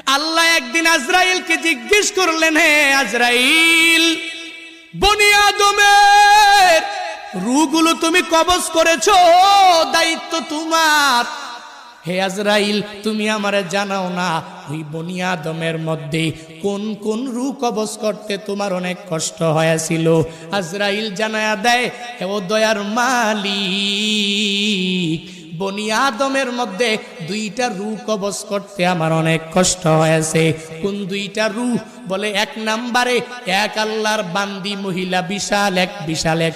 আল্লাহ একদিন আজরাইলকে জিজ্ঞেস করলেন, হে আজরাইল, বনি আদমের রূহগুলো তুমি কবজ করেছো, দায়িত্ব তোমার। হে আজরাইল, তুমি আমারে জানাও না ওই বনি আদমের মধ্যে কোন কোন রূহ কবজ করতে তোমার অনেক কষ্ট হয়েছিল? আজরাইল জানায়া দেয়, হে ও দয়ার মালিক, বনি আদমের মধ্যে দুইটা রূহ কবজ করতে আমার অনেক কষ্ট হয়েছে। কোন দুইটা রূহ? বলে এক নম্বরে এক আল্লাহর বান্দি মহিলা, বিশাল এক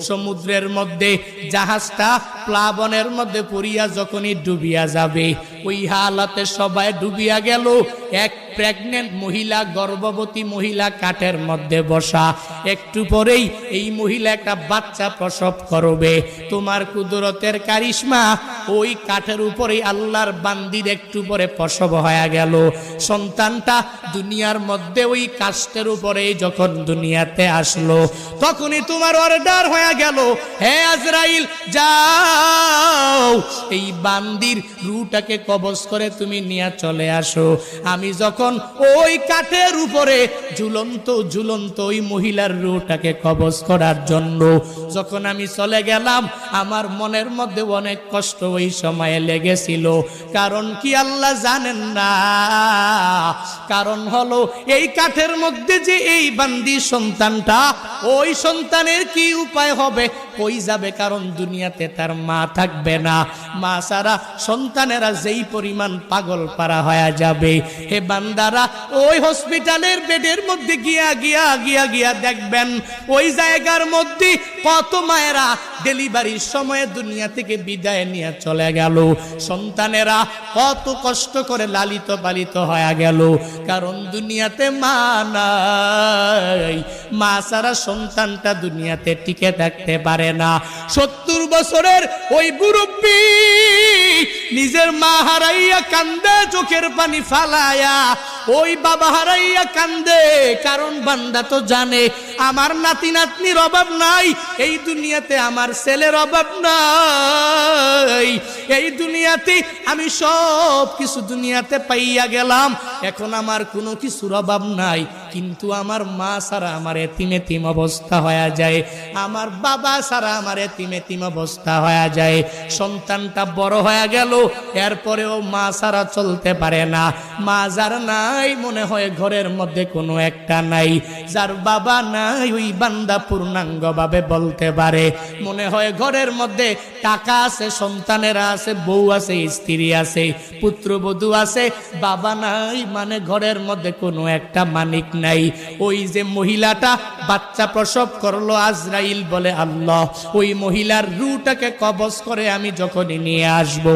সমুদ্রের মধ্যে জাহাজটা প্লাবনের মধ্যে পড়িয়া যখনই ডুবিয়া যাবে, ওই হালাতে সবাই ডুবিয়া গেল। এক প্রেগনেন্ট মহিলা, গর্ভবতী মহিলা কাঠের মধ্যে বসা, একটু পরেই এই মহিলা একটা বাচ্চা প্রসব করবে। তোমার কুদরতের কারিশমা, ওই কাঠের উপরেই আল্লাহর বান্দির একটু পরে প্রসব হয়ে গেল। সন্তানটা দুনিয়ার মধ্যে ওই কাষ্টের উপরে যখন দুনিয়াতে আসলো, তখনই তোমার অর্ডার হয়ে গেল, হে আজরাইল যাও এই বান্দির রূহটাকে কবজ করে তুমি নিয়ে চলে আসো। আমি যখন ওই কাঠের উপরে ঝুলন্ত ওই মহিলার রূহটাকে কবজ করার জন্য যখন আমি চলে গেলাম, আমার মনের মধ্যে অনেক কষ্ট ওই সময়ে লেগেছিল। কারণ কি আল্লাহ জানেন না? কারণ হলো এই কাঠের মধ্যে যে এই বান্দি সন্তানটা, ওই সন্তানের কি উপায় হবে, কই যাবে? কারণ দুনিয়াতে তার মা থাকবে না। মা ছাড়া সন্তানেরা যেই পরিমাণ পাগল পারা হয়ে যাবে, হে বান্দারা ওই হসপিটালের বেডের মধ্যে গিয়া দেখবেন, ওই জায়গার মধ্যে কত মায়েরা ডেলিভারির সময়ে দুনিয়া থেকে বিদায় নিয়ে চলে গেল। সন্তানেরা কত কষ্ট করে লালিত পালিত হয়ে গেল, কারণ দুনিয়াতে মা নাই। মা ছাড়া সন্তানটা দুনিয়াতে টিকে থাকতে পারে না। 70 বছরের ওই মুরব্বী নিজের মা হারাইয়া কান্দে, চোখের পানি ফালায়া, ওই বাবা হারাইয়া কান্দে। কারণ বান্দা তো জানে আমার নাতি নাতনির অভাব নাই, এই দুনিয়াতে আমার ছেলের অভাব নাই, এই দুনিয়াতে আমি সব কিছু দুনিয়াতে পাইয়া গেলাম, এখন আমার কোনো কিছুর অভাব নাই। কিন্তু আমার মা ছাড়া আমার এতিম অবস্থা হয়ে যায়, আমার বাবা ছাড়া আমার এতিম অবস্থা হয়ে যায়। সন্তানটা বড় হয়ে গেল, এরপরেও মা ছাড়া চলতে পারে না। মা যার নাই, মনে হয় ঘরের মধ্যে কোনো একটা নাই। যার বাবা নাই, ওই বান্দা পূর্ণাঙ্গ ভাবে বলতে পারে মনে হয় ঘরের মধ্যে টাকা আছে, সন্তানেরা আছে, বউ আছে, স্ত্রী আছে, পুত্রবধূ আছে, বাবা নাই, মানে ঘরের মধ্যে কোনো একটা মানিক নাই। ওই যে মহিলাটা বাচ্চা প্রসব করলো, আজরাইল বলে, আল্লাহ ওই মহিলার রূহটাকে কবজ করে আমি যখনই নিয়ে আসবো,